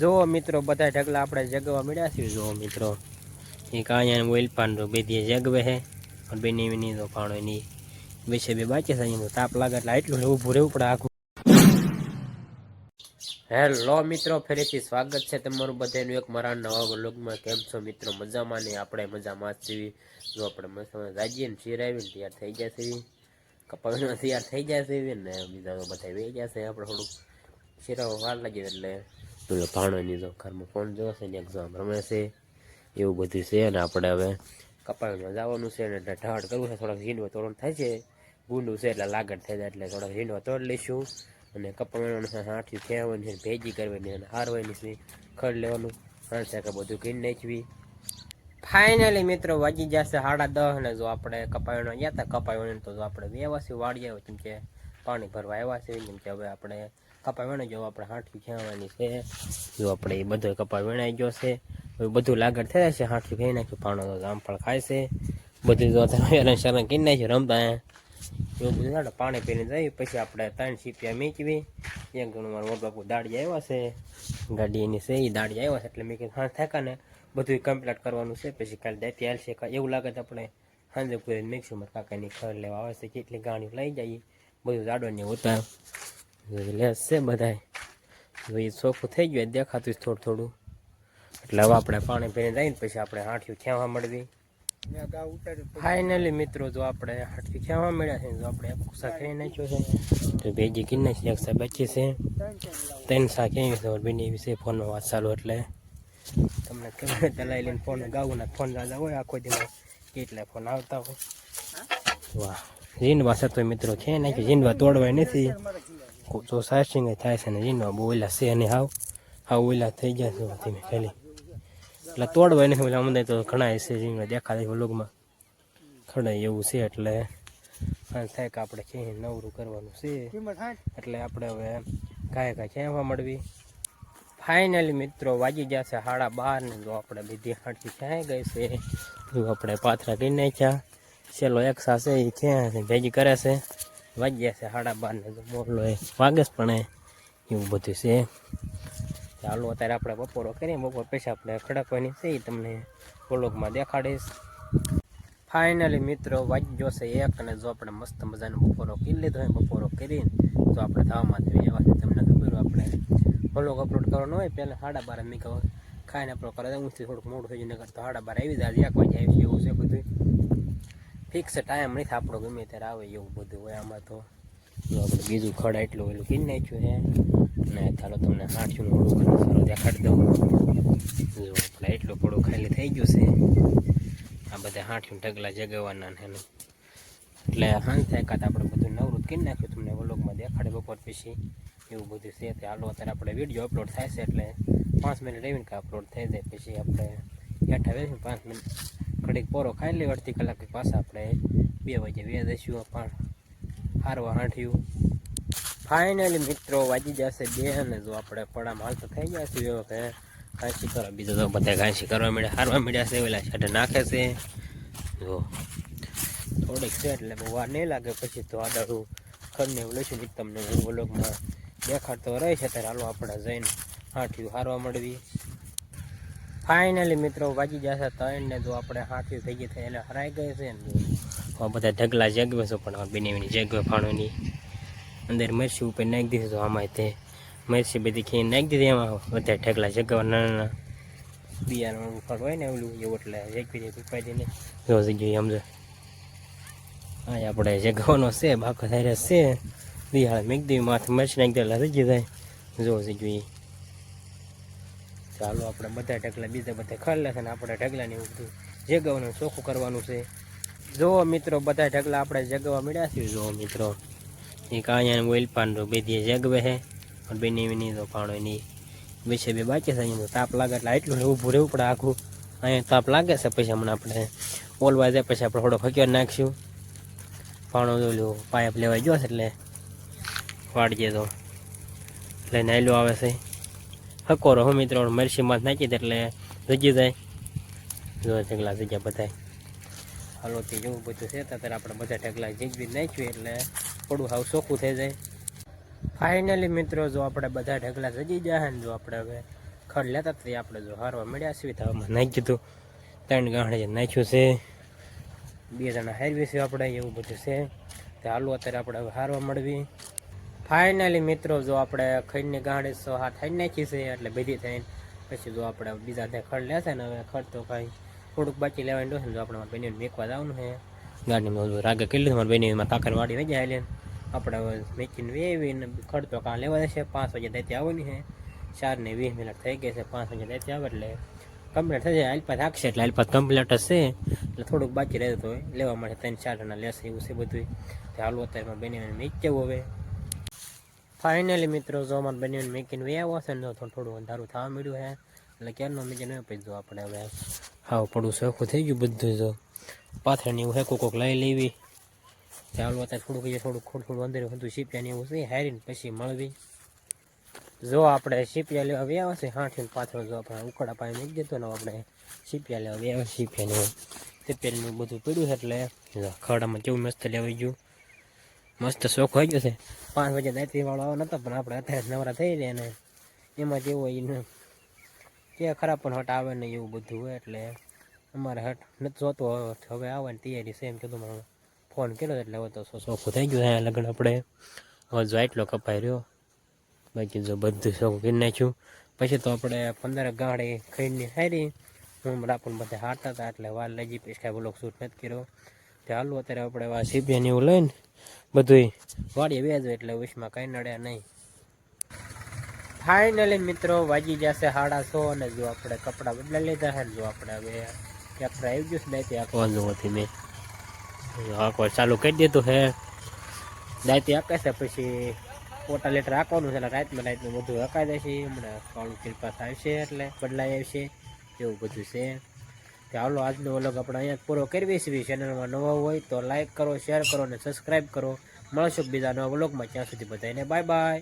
જો મિત્રો બધા ઢગલા આપણે જગવા મળ્યા છે। જો મિત્રો એક અહીંયા મોઇલ પાન રો બેદી જગવે હે અને બેની વિની તો પાણો ની વિશે બે બાકી છે। એનો તાપ લાગે એટલે એટલું ઊભું રહેવું પડે આખું। હેલો મિત્રો, ફરીથી સ્વાગત છે તમારું બધાનું એક મારા નવા વ્લોગમાં। કેમ છો મિત્રો? મજામાં ને? આપણે મજામાં જ છીએ। જો આપણે મસ્ત રાજીએ ને શિરાવીને તૈયાર થઈ જશે, કપાવીને તૈયાર થઈ જશે ને બીજા તો બધા વહી જશે। આપણે થોડુંક શિરાવો વાર લાગી એટલે તો ભાણો ની તો ઘરમાં ફોન જોશે ને એક્ઝામ રમે છે એવું બધું છે। અને આપણે હવે કપાવીમાં જવાનું છે ને ઢાળ કરવું છે। થોડાક ઝીંડવા તોડવાનું થાય છે, ગુંડું છે એટલે લાગડ થઈ જાય એટલે થોડાક ઝીંડવા તોડી લઈશું। અને કપાવાનું હાથથી ખેવાની છે, ભેજી કરવાની અને હારવાની છે, ખડ લેવાનું હાંસા બધું કરી નાખવી। ફાઇનલી મિત્રો વાગી જશે 10:30 ને જો આપણે કપાવાનો ગયા હતા કપાવાનો તો આપણે વ્યવસ્થિત વાળી આવ્યો કેમ કે પાણી ભરવા આવ્યા છે। કેમ કે હવે આપણે કપાવાનો જો આપણે હાથથી ખેવાની છે। જો આપણે એ બધો કપા વીણાઈ ગયો છે, હવે બધું લાગડ થઈ જશે। હાથથી ખાઈ નાખ્યું, પાણો તો જામફળ ખાય છે બધું જો શરણ કરી નાખ્યું રમતા એવું બધું થાય। પાણી પીને જઈએ પછી આપણે 3 સીપિયા મીચવી। એક ઘણું મારું મોટ બાપુ દાડી આવ્યા છે, ગાડી એની છે એ દાડી આવ્યા છે એટલે મેં કીધું હાથ થાકા ને બધું કમ્પ્લીટ કરવાનું છે। પછી કાલે દાંતી હાલશે એવું લાગે તો આપણે સાંજે પૂરી મિક્સર મારા કાકાની ખર લેવા આવે છે, કેટલી ગાણીઓ લઈ જઈએ બધું જાડવાની ઉતાર લેસ છે બધા। એ ચોખ્ખું થઈ ગયું દેખાતું થોડું થોડું એટલે હવે આપણે પાણી પીને જઈને પછી આપણે હાંઠિયું ખેવા મળવી। ફાઇનલી મિત્રો જો આપણે હાંઠિયું ખેવા મળ્યા છે, જો આપણે એક શાક ખાઈ નાખ્યો છે તો ભેજી કરી નાખી, એક શાક બચી છે, 3 શાક એવી છે બની છે। ફોનમાં વાત ચાલુ એટલે તમને કેવું ચલાવી લઈને ફોન ગાવું ના ફોન રાજા હોય આખો દિવસ કેટલા ફોન આવતા હોય। વાહ જીંડવા છે તો મિત્રો છે નાખી, જીંડવા તોડવાય નથી જો સાર્સિંગ થાય છે ને જીંડવા બહુ ઓલા છે અને હાવ ઓલા થઈ જાય છે ધીમે ખાલી એટલે તોડવાય નથી। ઓલા અમને તો ઘણા છે જીંડવા દેખાતા વ્લોગમાં ખડાય એવું છે એટલે થાય કે આપણે છે નવરું કરવાનું છે એટલે આપણે હવે કાંઈ ખેવા મળવી। ફાઇનલી મિત્રો વાગી ગયા છે 12:30 ને જો આપણે બધી હાંઠી ક્યાંય ગઈ છે જો આપણે પાથરા કરી નાખ્યા। છેલ્લો એક સા છે એ ક્યાં ભેગી કરે છે, વાગી ગયા છે 12:30 ને જો મોરલો એ વાગે પણ એવું બધું છે। ચાલો અત્યારે આપણે બપોરો કરીએ, બપોર પછી આપણે ખડકવાની છે એ તમને વ્લોગમાં દેખાડીશ। ફાઇનલી મિત્રો વાગી ગયો છે 1 અને જો આપણે મસ્ત મજાનો બપોરો કરી લીધો હોય, બપોરો કરીને તો આપણે ધાવામાં એવા છે તમને ખબર આપણે વ્લોગ અપલોડ કરવાનો હોય પહેલાં 12:30 મેં કહો ખાઈને અપલોડ કરે ઊંચથી થોડુંક મોડું થઈ જાય કરતો 12:30 આવી જાય 1 વાગે આવી એવું છે બધું ફિક્સ ટાઈમ નથી આપણો, ગમે ત્યારે આવે એવું બધું હોય આમાં। તો જો આપણે બીજું ખડ એટલું ઓલું કરી નાખ્યું છે ને ચાલો તમને હાંઠિયું મોડું કરે સારું દેખાડી દઉં। જો આપણે એટલું થોડું ખાલી થઈ ગયું છે, આ બધા હાંઠિયું ઢગલા જગાવવાના ને એટલે હાંજ થાય કાં આપણે બધું નવરું કરી નાખ્યું તમને વ્લોગમાં દેખાડે બપોર પછી એવું બધું છે। તે હાલો અત્યારે આપણે વિડીયો અપલોડ થાય છે એટલે 5 મિનિટ રહીને કે અપલોડ થઈ જાય પછી આપણે બેઠા બેસીને 5 મિનિટ ઘડીક પોરો ખાઈ લઈએ, અડધી કલાક પાછા આપણે 2 વાગે વ્યા દઈશું પણ હારવા હાંઠિયું। ફાઇનલી મિત્રો વાગી જશે 2 અને જો આપણે પડામાં હાલ તો થઈ ગયા છે કે ઘાંસી કરવા બીજું તો બધા ઘાંસી કરવા મળ્યા હારવા મળ્યા છે, ઓલા છાંટે નાખે છે જો થોડીક છે એટલે બહુ વાર નહીં લાગે પછી તો આડાડું ખડને એવું લઈશું તમને વ્લોગમાં દેખાડતો રહે છે। ત્યારે હાલો આપણે જઈને હાંઠિયું હારવા મળવી। ફાઇનલી મિત્રો વાગી જશે 3 ને જો આપણે હાંઠિયું થઈ ગઈ થાય એટલે હરાઈ ગઈ છે ને બધા ઢગલા જગવે છે પણ બેની જગવે ફાણોની અંદર મરસી ઉપર નાખી દીધી તો આમાં તે મરસી બધી ખી નાખી દીધી એમાં બધા ઢગલા જગવા નાના બિયારણ ફળ હોય ને ઓલું એવું એટલે જગવી દે ઉપાય દઈને જો જગ્યાએ સમજો હા આપણે જગવાનો છે બાકો થાય છે દિહાળ મેક દેવી માથે મરસી નાખી દે એટલે થઈ જાય જો જગ્યાએ। ચાલો આપણે બધા ઢગલા બીજા બધા ખાઈ લેશે ને આપણે ઢગલાને એવું બધું જગાવવાનું ચોખ્ખું કરવાનું છે। જો મિત્રો બધા ઢગલા આપણે જગવા મળ્યા છે। જો મિત્રો એક અહીંયા મોઇલ પાન રો બેદી જગવે હે અને બેની વિની તો પાણો એની વિશે બે બાકી છે। અહીંયા તાપ લાગે એટલે એટલું ઊભું રહેવું પડે આખું, અહીંયા તાપ લાગે છે પછી હમણાં આપણે ઓલવા જાય પછી આપણે થોડો ફક્યો નાખીશું પાણો ઓલું પાઇપ લેવાઈ ગયો છે એટલે વાળીએ તો લઈને આયલું આવે છે હકોરો હું મિત્રો મરસીમાં નાખી દે એટલે જગી જાય જો ઢગલા જગ્યા બધા હાલો તે જેવું બધું છે ત્યારે આપણે બધા ઢગલા જગવી નાખ્યું એટલે થોડું હાવ ચોખ્ખું થઈ જાય। ફાઇનલી મિત્રો જો આપણે બધા ઢગલા જગી જાય ને જો આપણે હવે ખડ લેતા હતા આપણે જો હારવા મળ્યા છીએ તો આમાં નાખી દીધું 3 ગાંઠે નાખ્યું છે 2 જણા હારવી છે આપણે એવું બધું છે તો હાલો અત્યારે આપણે હવે હારવા મળવી ફાઇનલી મિત્રો જો આપણે ખડની ગાંઠે 6-7 હારી નાખી છે એટલે બધી થઈને પછી જો આપણે બીજા ત્યાં ખડ લેશે ને હવે ખડ તો કાંઈ થોડુંક બાકી લેવાનું છે ને જો આપણે બેનીને મેકવા જવાનું છે ગાડીમાં રાગે કરી લીધું મારી બેનીમાં કાકર વાડી વહી જાય એટલે આપણે હવે મેકીને વેવીને ખડ તો કાં લેવા જશે 5 વાગે દાંતી આવવાની છે 4 ને 20 મિનિટ થઈ ગઈ છે 5 વાગે દાંતી આવે એટલે કમ્પ્લીટ થઈ જાય આલપાસ રાખશે એટલે આલપાસ કમ્પ્લીટ હશે એટલે થોડુંક બાકી રહેતું હોય લેવા માટે 3-4 જણા લેશે એવું છે બધું હાલો અત્યારે બેનીને મેક જવું હવે ફાઇનલી મિત્રો જો અમારે બેનીને મેકીને વે આવ્યો છે ને થોડું અંધારું થવા મળ્યું છે એટલે ક્યારનો મેકીને પછી જો આપણે હવે હાવ પડું સરખું થઈ ગયું બધું જો પાથરણી એવું હેકો કોક લઈ લેવી ચાલો અત્યારે થોડુંક અંદર બધું સીપિયાને એવું છે હારીને પછી મળવી જો આપણે સીપિયા લેવા વ્યા છે 8 પાથરો જો આપણે ઉકળા પાણી મૂકી દેતો ને આપણે સીપિયા લેવા વ્યા સીપિયાને તે પેલું બધું પડ્યું છે એટલે ખડામાં કેવું મસ્ત લેવાઈ ગયું મસ્ત શોખ હોય ગયો છે 5 વાગે દાંતરી વાળો આવો નતો પણ આપણે અત્યારે નવરા થઈ રહ્યા ને એમાં જેવું હોય કે ખરાબ પણ હટ આવે ને એવું બધું હોય એટલે અમારે હટ નથી જોતો હવે આવવાની તૈયારી છે એમ કીધું મને ફોન કર્યો એટલે હવે તો શોખું થઈ ગયું અહીંયા લગ્ન આપણે હવે જો એટલો કપાઈ રહ્યો બાકી જો બધું શોખ કરી નાખ્યું પછી તો આપણે 15 ગાંઠે ખાઈને હારી હું પણ બધા હારતા હતા એટલે વાર લઈ જઈ પછી કાંઈ બ્લોક શૂટ નથી કર્યો તે હાલું અત્યારે આપણે આ સીપિયાને એવું લઈને બધું વાડીએ વેજો એટલે વિશમાં કંઈ નડે નહીં ફાઇનલી મિત્રો વાગી જશે 6:30 અને જો આપણે કપડાં બદલાઈ લીધા છે જો આપણે હવે યાત્રા આવી ગયું છે દાંતી આંકવા જોવાથી મેં આંકવા ચાલુ કરી દીધું છે દાંતી આંકે છે પછી પોટા લીટર આંકવાનું છે એટલે રાતમાં બધું હકાઈ દેશે હમણાં કાળું કિરપાસ આવશે એટલે બદલાઈ આવશે એવું બધું છે તો હાલો આજનો વ્લોગ આપણે અહીંયા પૂરો કરવી છે ચેનલમાં નવા હોય તો લાઈક કરો શેર કરો અને સબસ્ક્રાઈબ કરો મળશું બીજા નવા વ્લોગમાં ત્યાં સુધી બધાને બાય બાય